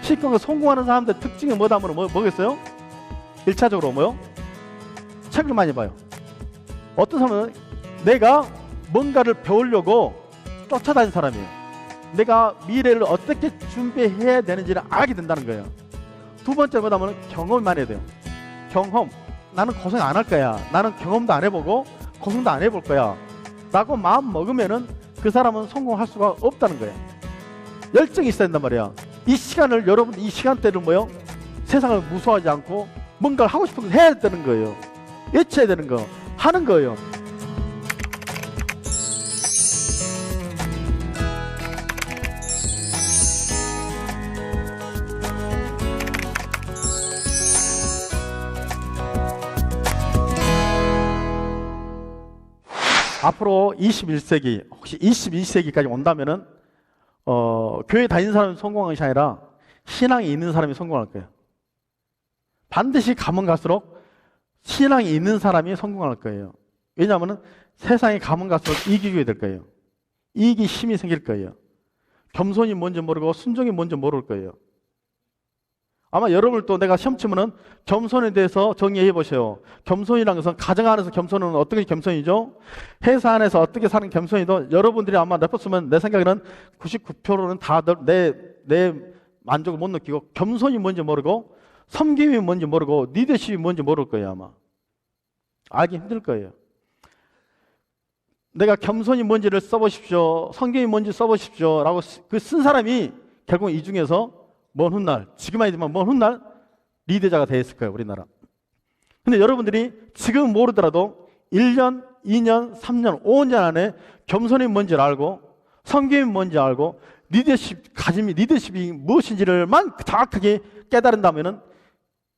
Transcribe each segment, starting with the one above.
쉽게 성공하는 사람들 특징이 뭐다 하면 뭐겠어요? 1차적으로 뭐요? 책을 많이 봐요. 어떤 사람은 내가 뭔가를 배우려고 쫓아다니는 사람이에요. 내가 미래를 어떻게 준비해야 되는지를 알게 된다는 거예요. 두 번째 뭐다 하면 경험이 많이 해야 돼요. 경험. 나는 고생 안 할 거야. 나는 경험도 안 해보고 고생도 안 해볼 거야 라고 마음 먹으면은 그 사람은 성공할 수가 없다는 거예요. 열정이 있어야 된단 말이야. 이 시간을, 여러분 이 시간대를 뭐요? 세상을 무서워하지 않고 뭔가를 하고 싶은 거 해야 되는 거예요. 외쳐야 되는 거, 하는 거예요. 앞으로 21세기, 혹시 22세기까지 온다면은 교회 다니는 사람이 성공하는 것이 아니라 신앙이 있는 사람이 성공할 거예요. 반드시 가면 갈수록 신앙이 있는 사람이 성공할 거예요. 왜냐하면 세상에 가면 갈수록 이기게 될 거예요. 이기 힘이 생길 거예요. 겸손이 뭔지 모르고 순종이 뭔지 모를 거예요. 아마 여러분을 또 내가 시험 치면은 겸손에 대해서 정의해 보세요. 겸손이라는 것은 가정 안에서 겸손은 어떻게 겸손이죠? 회사 안에서 어떻게 사는 겸손이도 여러분들이 아마 내pos으면 내 생각에는 99%는 다들 내 만족을 못 느끼고 겸손이 뭔지 모르고 섬김이 뭔지 모르고 리더십이 뭔지 모를 거예요. 아마 알기 힘들 거예요. 내가 겸손이 뭔지를 써보십시오, 섬김이 뭔지 써보십시오 라고 그 쓴 사람이 결국 이 중에서 먼 훗날, 지금 아니지만 먼 훗날 리더자가 되었을 거예요, 우리나라. 근데 여러분들이 지금 모르더라도 1년, 2년, 3년, 5년 안에 겸손이 뭔지를 알고 섬김이 뭔지 알고 리더십이 무엇인지를만 정확하게 깨달은다면은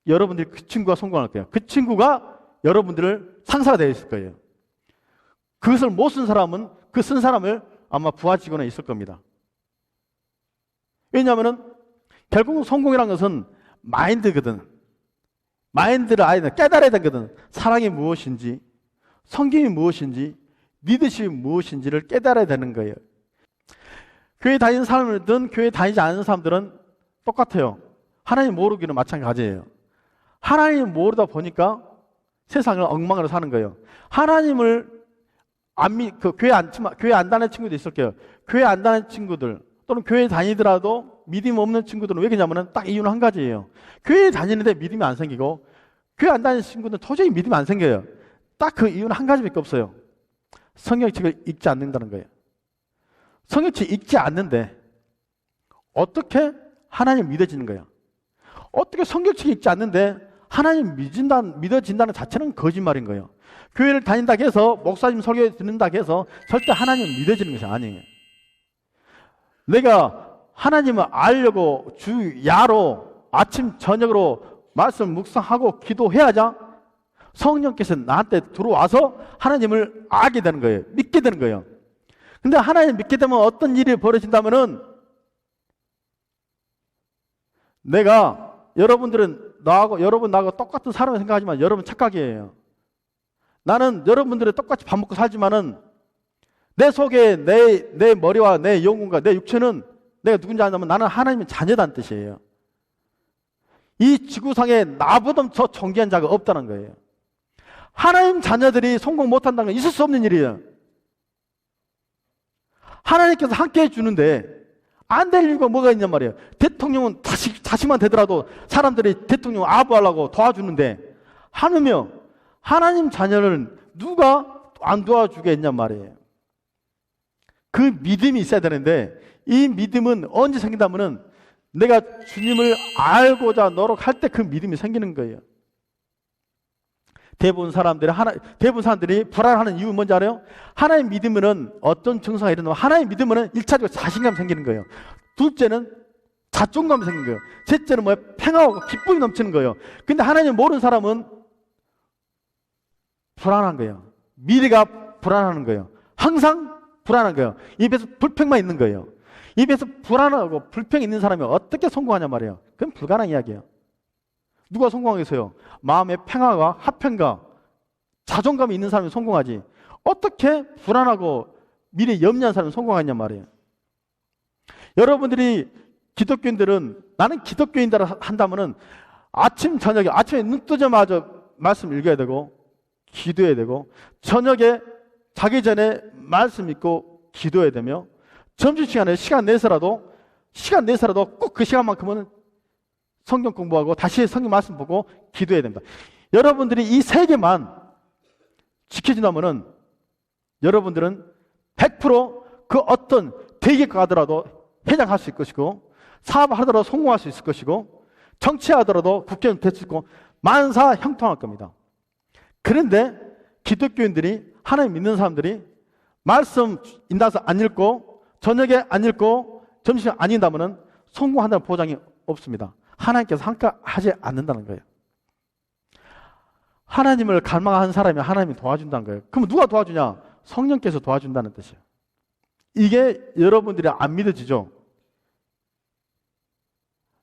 여러분들이 그 친구가 성공할 거예요. 그 친구가 여러분들을 상사가 되어 있을 거예요. 그것을 못 쓴 사람은 그 쓴 사람을 아마 부하 직원에 있을 겁니다. 왜냐하면은 결국 성공이라는 것은 마인드거든. 마인드를 아예 깨달아야 되거든. 사랑이 무엇인지, 섬김이 무엇인지, 리더십이 무엇인지를 깨달아야 되는 거예요. 교회 다니는 사람들은 교회 다니지 않는 사람들은 똑같아요. 하나님 모르기는 마찬가지예요. 하나님 모르다 보니까 세상을 엉망으로 사는 거예요. 하나님을 교회 안 다니는 친구도 있을 거예요. 교회 안 다니는 친구들 또는 교회 다니더라도 믿음 없는 친구들은 왜 그러냐면 딱 이유는 한 가지예요. 교회 다니는데 믿음이 안 생기고 교회 안 다니는 친구들은 도저히 믿음이 안 생겨요. 딱 그 이유는 한 가지밖에 없어요. 성경책을 읽지 않는다는 거예요. 성경책 읽지 않는데 어떻게 하나님 믿어지는 거예요? 어떻게 성경책 읽지 않는데 하나님 믿어진다는 자체는 거짓말인 거예요. 교회를 다닌다고 해서 목사님 설교 듣는다고 해서 절대 하나님 믿어지는 것이 아니에요. 내가 하나님을 알려고 주야로 아침 저녁으로 말씀 묵상하고 기도해야지 성령께서 나한테 들어와서 하나님을 알게 되는 거예요. 믿게 되는 거예요. 근데 하나님 믿게 되면 어떤 일이 벌어진다면은 내가 여러분들은 나하고 똑같은 사람을 생각하지만 여러분 착각이에요. 나는 여러분들이 똑같이 밥 먹고 살지만은 내 속에 내 머리와 내 영혼과 내 육체는 내가 누군지 아냐면 나는 하나님의 자녀다는 뜻이에요. 이 지구상에 나보다 더 존귀한 자가 없다는 거예요. 하나님 자녀들이 성공 못한다는 건 있을 수 없는 일이에요. 하나님께서 함께 해주는데 안 될 이유가 뭐가 있냔 말이에요. 대통령은 자식만 되더라도 사람들이 대통령 아부하려고 도와주는데 하느며 하나님 자녀를 누가 안 도와주겠냔 말이에요. 그 믿음이 있어야 되는데 이 믿음은 언제 생긴다면은 내가 주님을 알고자 노력할 때 그 믿음이 생기는 거예요. 대부분 사람들이 불안하는 이유 뭔지 알아요? 하나님 믿으면은 어떤 증상이 일어나면 하나님 믿으면은 1차적으로 자신감 생기는 거예요. 둘째는 자존감이 생기는 거예요. 셋째는 평화하고 기쁨이 넘치는 거예요. 근데 하나님 모르는 사람은 불안한 거예요. 미래가 불안한 거예요. 항상 불안한 거예요. 입에서 불평만 있는 거예요. 입에서 불안하고 불평이 있는 사람이 어떻게 성공하냐 말이에요. 그건 불가능한 이야기예요. 누가 성공하겠어요? 마음의 평화와 화평과 자존감이 있는 사람이 성공하지. 어떻게 불안하고 미래 염려한 사람이 성공하냐 말이에요. 여러분들이 기독교인들은 나는 기독교인이라 한다면은 아침 저녁에 아침에 눈 뜨자마자 말씀 읽어야 되고 기도해야 되고 저녁에 자기 전에 말씀 읽고 기도해야 되며 점심시간에 시간 내서라도 꼭 그 시간만큼은 성경 공부하고 다시 성경 말씀 보고 기도해야 됩니다. 여러분들이 이 세 개만 지켜진다면은 여러분들은 100% 그 어떤 대기가 하더라도 회장할 수 있을 것이고 사업을 하더라도 성공할 수 있을 것이고 정치하더라도 국회의원 될 수 있고 만사 형통할 겁니다. 그런데 기독교인들이 하나님 믿는 사람들이 말씀 인다서 안 읽고 저녁에 안 읽고 점심에 안 읽다면은 성공한다는 보장이 없습니다. 하나님께서 함께하지 않는다는 거예요. 하나님을 갈망하는 사람이 하나님이 도와준다는 거예요. 그럼 누가 도와주냐? 성령께서 도와준다는 뜻이에요. 이게 여러분들이 안 믿어지죠?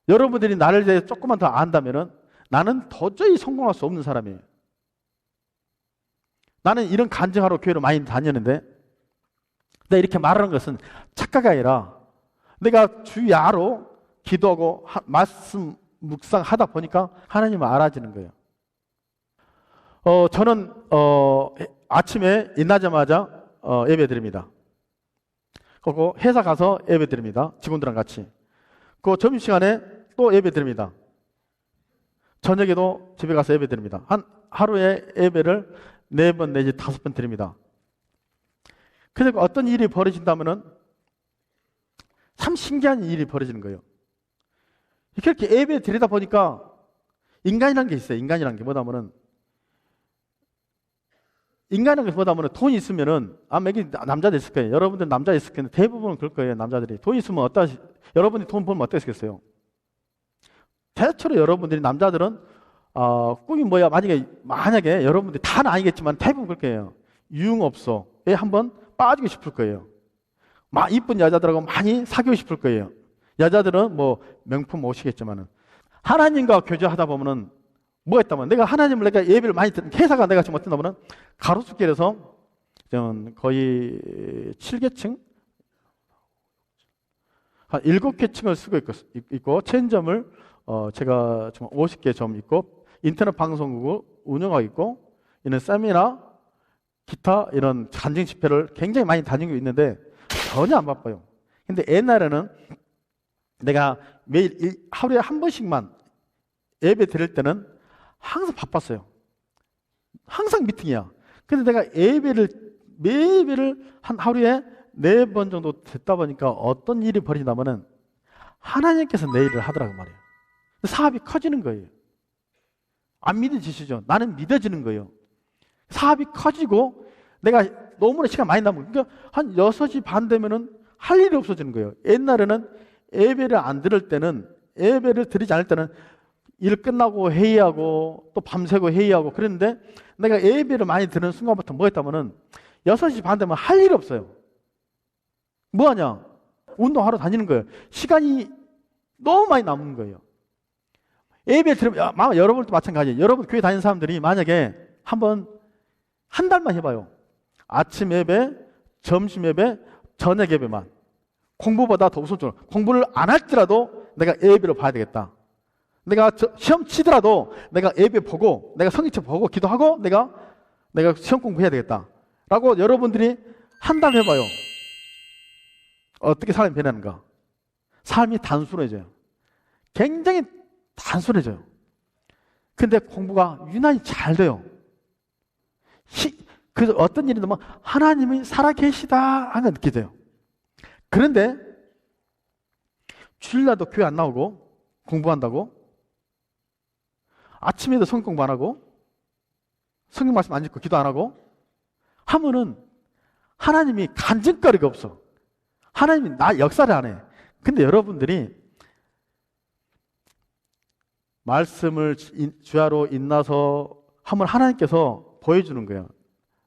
여러분들이 나를 대해 조금만 더 안다면은 나는 도저히 성공할 수 없는 사람이에요. 나는 이런 간증하러 교회를 많이 다녔는데 내가 이렇게 말하는 것은 착각이 아니라 내가 주야로 기도하고 말씀 묵상하다 보니까 하나님을 알아지는 거예요. 저는 아침에 일어나자마자 예배 드립니다. 그리고 회사 가서 예배 드립니다. 직원들랑 같이. 그 점심시간에 또 예배 드립니다. 저녁에도 집에 가서 예배 드립니다. 하루에 예배를 4번 내지 5번 드립니다. 그래서 어떤 일이 벌어진다면은 참 신기한 일이 벌어지는 거예요. 이렇게 예배 드리다 보니까 인간이라는 게 있어요. 인간이라는 게 뭐냐면은 인간이라는 게 뭐냐면은 돈이 있으면은 여기 남자들 있을 거예요. 여러분들 남자 있을 거예요. 대부분은 그럴 거예요. 남자들이 돈 있으면 여러분이 돈 벌면 어떠시겠어요? 대체로 여러분들이 남자들은 꿈이 뭐야? 만약에 여러분들이 다는 아니겠지만 대부분 그럴 거예요. 유흥업소에 한번 빠지고 싶을 거예요. 이쁜 여자들하고 많이 사귀고 싶을 거예요. 여자들은 뭐 명품 옷이겠지만은 하나님과 교제하다 보면은 뭐가 있다면 내가 예배를 많이 듣는 회사가 내가 지금 어떤다면은 가로수길에서 거의 7계층 한 7계층을 쓰고 있고 체인점을 제가 지금 50개 점 있고 인터넷 방송국을 운영하고 있고 이런 세미나 기타 이런 간증 집회를 굉장히 많이 다니고 있는데 전혀 안 바빠요. 근데 옛날에는 내가 매일 하루에 한 번씩만 예배 드릴 때는 항상 바빴어요. 항상 미팅이야. 근데 내가 매일을 한 하루에 4번 정도 듣다 보니까 어떤 일이 벌어진다면은 하나님께서 내 일을 하더라고 말이에요. 사업이 커지는 거예요. 안 믿어지시죠? 나는 믿어지는 거예요. 사업이 커지고 내가 너무나 시간 많이 남은 그러니까 한 6시 반 되면은 할 일이 없어지는 거예요. 옛날에는 예배를 안 들을 때는 예배를 드리지 않을 때는 일 끝나고 회의하고 또 밤새고 회의하고 그랬는데 내가 예배를 많이 드는 순간부터 뭐 했다면은 6시 반 되면 할 일이 없어요. 뭐 하냐? 운동하러 다니는 거예요. 시간이 너무 많이 남는 거예요. 예배 들으면 여러분도 마찬가지예요. 여러분 교회 다니는 사람들이 만약에 한 달만 해봐요. 아침 예배, 점심 예배, 저녁 예배만. 공부보다 더 우선적으로 공부를 안 할지라도 내가 예배를 봐야 되겠다. 내가 시험 치더라도 내가 예배 보고 내가 성경책 보고 기도하고 내가 시험 공부해야 되겠다. 라고 여러분들이 한 달 해봐요. 어떻게 삶이 변하는가? 삶이 단순해져요. 굉장히 단순해져요. 근데 공부가 유난히 잘 돼요. 그래서 어떤 일이 되면 하나님이 살아계시다 하는 걸 느끼게 돼요. 그런데 주일날도 교회 안 나오고 공부한다고 아침에도 성경 공부 안 하고 성경 말씀 안 읽고 기도 안 하고 하면은 하나님이 간증거리가 없어. 하나님이 역사를 안 해. 근데 여러분들이 말씀을 주야로 인나서 하면 하나님께서 보여주는 거예요.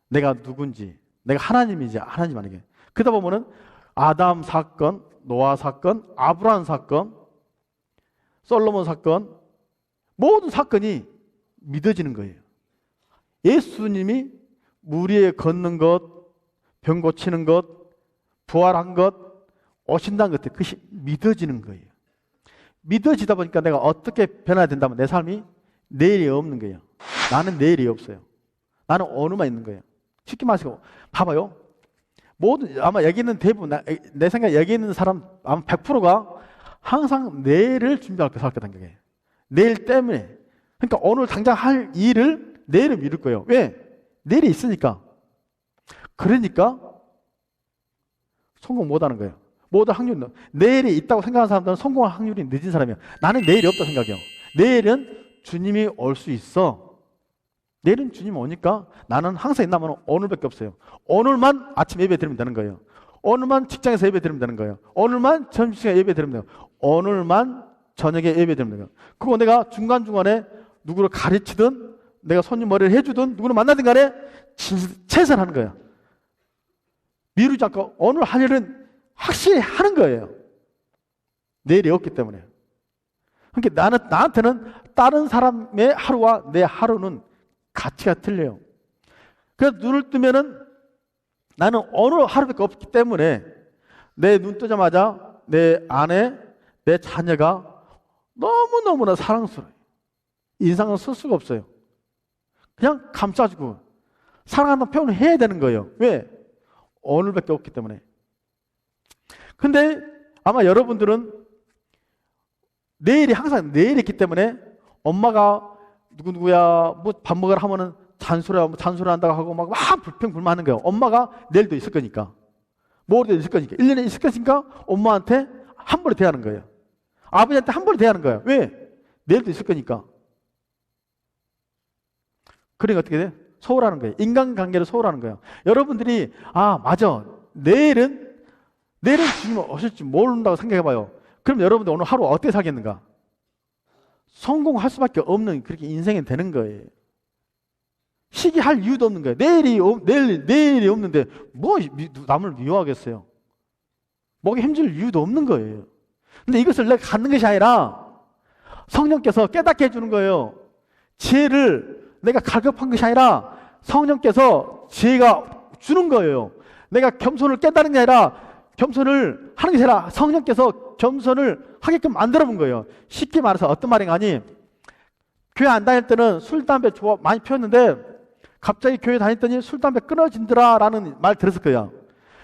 내가 누군지, 내가 하나님인지 하나님 아니게. 그러다 보면은 아담 사건, 노아 사건, 아브라함 사건, 솔로몬 사건, 모든 사건이 믿어지는 거예요. 예수님이 물 위에 걷는 것, 병 고치는 것, 부활한 것, 오신다는 것들 그것이 믿어지는 거예요. 믿어지다 보니까 내가 어떻게 변화해야 된다면 내 삶이 내일이 없는 거예요. 나는 내일이 없어요. 나는 오늘만 있는 거예요. 쉽게 말해서 봐봐요. 모든 아마 여기 있는 대부분 내 생각에 여기 있는 사람 아마 100%가 항상 내일을 준비할 거라고 생각해요. 내일 때문에. 그러니까 오늘 당장 할 일을 내일을 미룰 거예요. 왜? 내일이 있으니까. 그러니까 성공 못하는 거예요. 모든 확률이 내일이 있다고 생각하는 사람들은 성공할 확률이 늦은 사람이에요. 나는 내일이 없다고 생각해요. 내일은 주님이 올 수 있어. 내일은 주님 오니까 나는 항상 있나면 오늘밖에 없어요. 오늘만 아침 예배 드리면 되는 거예요. 오늘만 직장에서 예배 드리면 되는 거예요. 오늘만 점심시간에 예배 드리면 돼요. 오늘만 저녁에 예배 드리면 돼요. 그거 내가 중간중간에 누구를 가르치든 내가 손님 머리를 해주든 누구를 만나든 간에 최선하는 거예요. 미루지 않고 오늘 할 일은 확실히 하는 거예요. 내일이 없기 때문에. 그러니까 나한테는 다른 사람의 하루와 내 하루는 가치가 틀려요. 그래서 눈을 뜨면은 나는 오늘 하루밖에 없기 때문에 내 눈 뜨자마자 내 아내, 내 자녀가 너무너무나 사랑스러워요. 인상을 쓸 수가 없어요. 그냥 감싸주고 사랑한다는 표현을 해야 되는 거예요. 왜? 오늘밖에 없기 때문에. 근데 아마 여러분들은 내일이 항상 내일이 있기 때문에 엄마가 누구야 뭐 밥 먹으러 하면은 잔소리 한다고 하고 막 불평불만하는 거예요. 엄마가 내일도 있을 거니까. 모레도 있을 거니까. 1년에 있을 거니까 엄마한테 한 번에 대하는 거예요. 아버지한테 한 번에 대하는 거예요. 왜? 내일도 있을 거니까. 그러니까 어떻게 돼? 소홀하는 거예요. 인간관계를 소홀하는 거예요. 여러분들이 맞아. 내일은 주님 오실지 모른다고 생각해봐요. 그럼 여러분들 오늘 하루 어떻게 살겠는가? 성공할 수밖에 없는 그렇게 인생이 되는 거예요. 시기할 이유도 없는 거예요. 내일이 없는데 뭐 남을 미워하겠어요? 목에 힘줄 이유도 없는 거예요. 근데 이것을 내가 갖는 것이 아니라 성령께서 깨닫게 해주는 거예요. 지혜를 내가 갈급한 것이 아니라 성령께서 지혜가 주는 거예요. 내가 겸손을 깨달은 게 아니라 겸손을 하는 것이 아니라 성령께서 겸손을 하게끔 만들어 본 거예요. 쉽게 말해서 어떤 말인가 하니, 교회 안 다닐 때는 술, 담배 많이 피웠는데 갑자기 교회 다녔더니 술, 담배 끊어진더라 라는 말 들었을 거예요.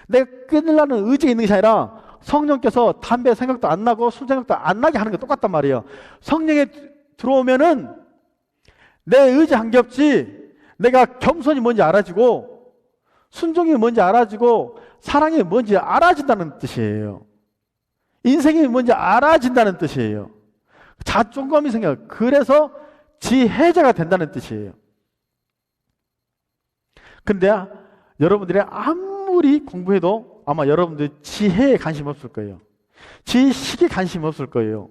내가 끊으려는 의지가 있는 것이 아니라 성령께서 담배 생각도 안 나고 술 생각도 안 나게 하는 게 똑같단 말이에요. 성령에 들어오면은 내 의지 한 게 없지, 내가 겸손이 뭔지 알아지고 순종이 뭔지 알아지고 사랑이 뭔지 알아진다는 뜻이에요. 인생이 뭔지 알아진다는 뜻이에요. 자존감이 생겨요. 그래서 지혜자가 된다는 뜻이에요. 근데 여러분들이 아무리 공부해도 아마 여러분들 지혜에 관심 없을 거예요. 지식에 관심 없을 거예요.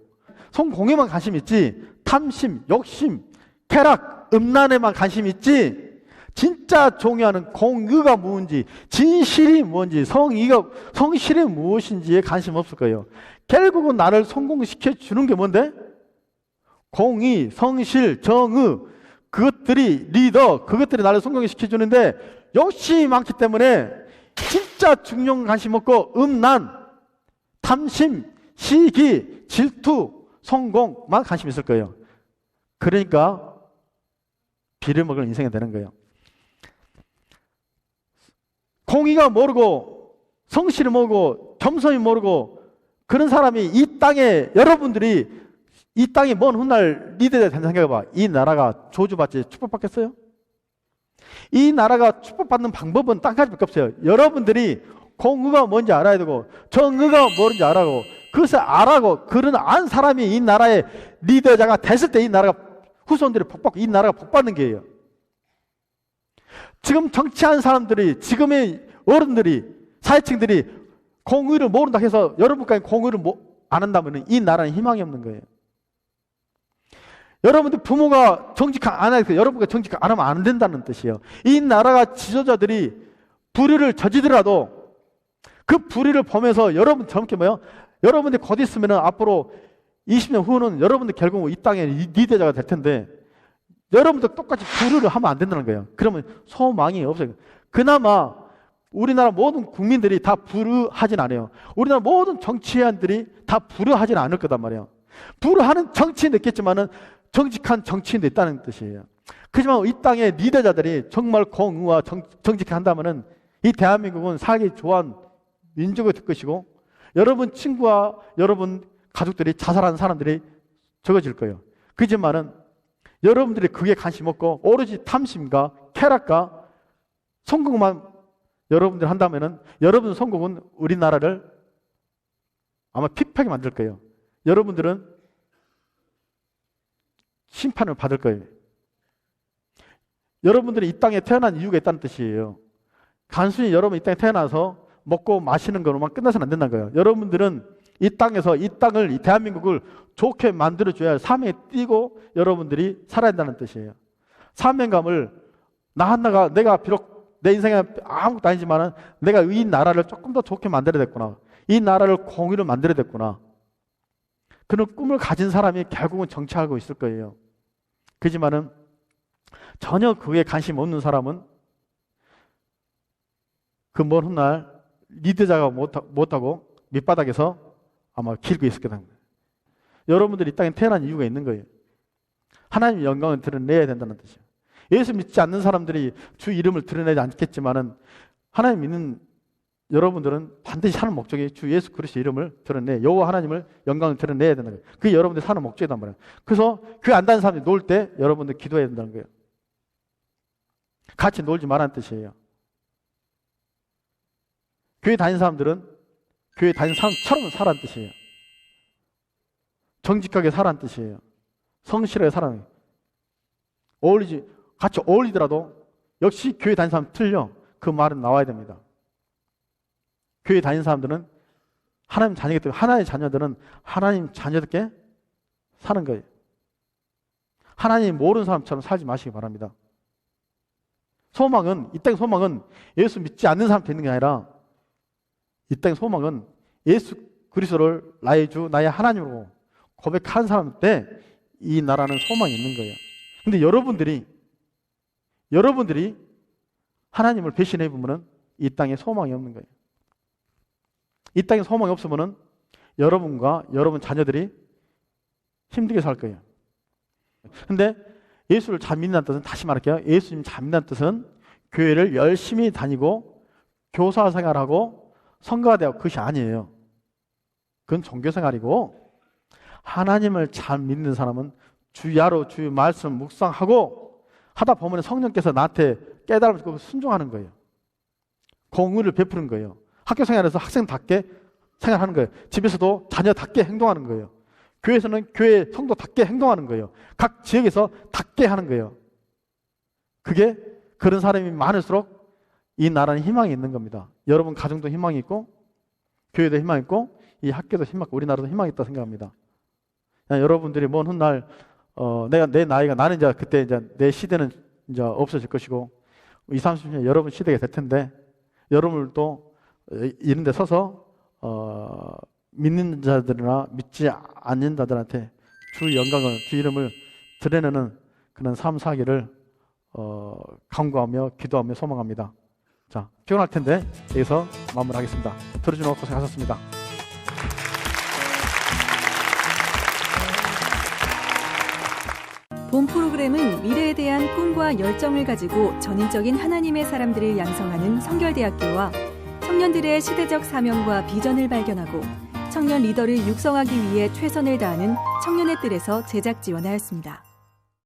성공에만 관심 있지, 탐심, 욕심, 쾌락, 음란에만 관심 있지, 진짜 중요한 공의가 뭔지, 진실이 뭔지, 성실이 무엇인지에 관심 없을 거예요. 결국은 나를 성공시켜 주는 게 뭔데? 공의, 성실, 정의, 그것들이 리더, 그것들이 나를 성공시켜 주는데 욕심이 많기 때문에 진짜 중요한 관심 없고 음란, 탐심, 시기, 질투, 성공만 관심 있을 거예요. 그러니까 빌어먹을 인생이 되는 거예요. 공의가 모르고 성실이 모르고 겸손이 모르고 그런 사람이 이 땅에, 여러분들이 이 땅에 먼 훗날 리더가 된다 생각해봐. 이 나라가 저주받지 축복받겠어요? 이 나라가 축복받는 방법은 딱 가지밖에 없어요. 여러분들이 공의가 뭔지 알아야 되고 정의가 뭔지 알아고 그것을 알아고 그런 안 사람이 이 나라의 리더자가 됐을 때 이 나라가 후손들이 복받고 이 나라가 복받는 게예요. 지금 정치하는 사람들이, 지금의 어른들이, 사회층들이 공의를 모른다 해서 여러분까지 공의를 안 한다면 이 나라는 희망이 없는 거예요. 여러분들 부모가 정직한 안 해서 여러분가 정직한 안 하면 안 된다는 뜻이에요. 이 나라가 지도자들이 불의를 저지더라도 그 불의를 보면서 여러분 젊게 여러분들이 곧 있으면 앞으로 20년 후는 여러분들 결국 이 땅의 리더자가 될 텐데 여러분들 똑같이 불의를 하면 안 된다는 거예요. 그러면 소망이 없어요. 그나마 우리나라 모든 국민들이 다 불의하진 않아요. 우리나라 모든 정치인들이 다 불의하진 않을 거단 말이에요. 부를 하는 정치인도 있겠지만은 정직한 정치인도 있다는 뜻이에요. 그렇지만 이 땅의 리더자들이 정말 공의와 정직하게 한다면은 이 대한민국은 살기 좋은 민족이 될 것이고, 여러분 친구와 여러분 가족들이 자살하는 사람들이 적어질 거예요. 그렇지만은 여러분들이 그게 관심 없고 오로지 탐심과 쾌락과 성공만 여러분들이 한다면은 여러분 성공은 우리나라를 아마 피폐하게 만들 거예요. 여러분들은 심판을 받을 거예요. 여러분들이 이 땅에 태어난 이유가 있다는 뜻이에요. 단순히 여러분 이 땅에 태어나서 먹고 마시는 거로만 끝나서는 안 된다는 거예요. 여러분들은 이 땅에서 이 땅을, 이 대한민국을 좋게 만들어줘야 할 사명에 띄고 여러분들이 살아야 한다는 뜻이에요. 사명감을 내가 비록 내 인생에 아무것도 아니지만 내가 이 나라를 조금 더 좋게 만들어야 됐구나. 이 나라를 공유로 만들어야 됐구나. 그런 꿈을 가진 사람이 결국은 정치하고 있을 거예요. 그렇지만은 전혀 그에 관심 없는 사람은 그 먼 훗날 리더자가 못하고 밑바닥에서 아마 길고 있을 거다. 여러분들이 이 땅에 태어난 이유가 있는 거예요. 하나님의 영광을 드러내야 된다는 뜻이에요. 예수 믿지 않는 사람들이 주 이름을 드러내지 않겠지만은 하나님 믿는 여러분들은 반드시 사는 목적이 주 예수 그리스도의 이름을 드러내 여호와 하나님을 영광을 드러내야 된다는 거예요. 그게 여러분들 사는 목적이란 말이에요. 그래서 교회 안 다니는 사람들이 놀 때 여러분들 기도해야 된다는 거예요. 같이 놀지 말라는 뜻이에요. 교회 다니는 사람들은 교회 다니는 사람처럼 살라는 뜻이에요. 정직하게 살라는 뜻이에요. 성실하게 살라는 거예요. 같이 어울리더라도 역시 교회 다니는 사람 틀려. 그 말은 나와야 됩니다. 교회 다니는 사람들은 하나님 자녀이기 때문에 하나님의 자녀들은 하나님 자녀답게 사는 거예요. 하나님 모르는 사람처럼 살지 마시기 바랍니다. 소망은, 이 땅의 소망은 예수 믿지 않는 사람한테 있는 게 아니라 이 땅의 소망은 예수 그리스도를 나의 주, 나의 하나님으로 고백한 사람한테 이 나라는 소망이 있는 거예요. 근데 여러분들이 하나님을 배신해 보면은 이 땅에 소망이 없는 거예요. 이 땅에 소망이 없으면은 여러분과 여러분 자녀들이 힘들게 살 거예요. 근데 예수를 잘 믿는다는 뜻은, 다시 말할게요. 예수님 잘 믿는다는 뜻은 교회를 열심히 다니고 교사 생활하고 성가가 되고 그것이 아니에요. 그건 종교 생활이고, 하나님을 잘 믿는 사람은 주야로 주의 말씀 묵상하고 하다 보면 성령께서 나한테 깨달음을 주고 순종하는 거예요. 공의를 베푸는 거예요. 학교 생활에서 학생답게 생활하는 거예요. 집에서도 자녀답게 행동하는 거예요. 교회에서는 교회 성도답게 행동하는 거예요. 각 지역에서 답게 하는 거예요. 그런 사람이 많을수록 이 나라는 희망이 있는 겁니다. 여러분 가정도 희망이 있고 교회도 희망이 있고 이 학교도 희망 있고 우리나라도 희망이 있다고 생각합니다. 여러분들이 먼 훗날 내 나이가, 나는 이제 그때 이제 내 시대는 이제 없어질 것이고 20, 30년 여러분 시대가 될 텐데, 여러분들도 이런 데 서서 믿는 자들이나 믿지 않는 자들한테 주 영광을, 주 이름을 드러내는 그런 삶 사기를 간구하며 기도하며 소망합니다. 자, 피곤할 텐데 여기서 마무리하겠습니다. 들어주셔서 고생하셨습니다. 본 프로그램은 미래에 대한 꿈과 열정을 가지고 전인적인 하나님의 사람들을 양성하는 성결대학교와 청년들의 시대적 사명과 비전을 발견하고 청년 리더를 육성하기 위해 최선을 다하는 청년의 뜰에서 제작 지원하였습니다.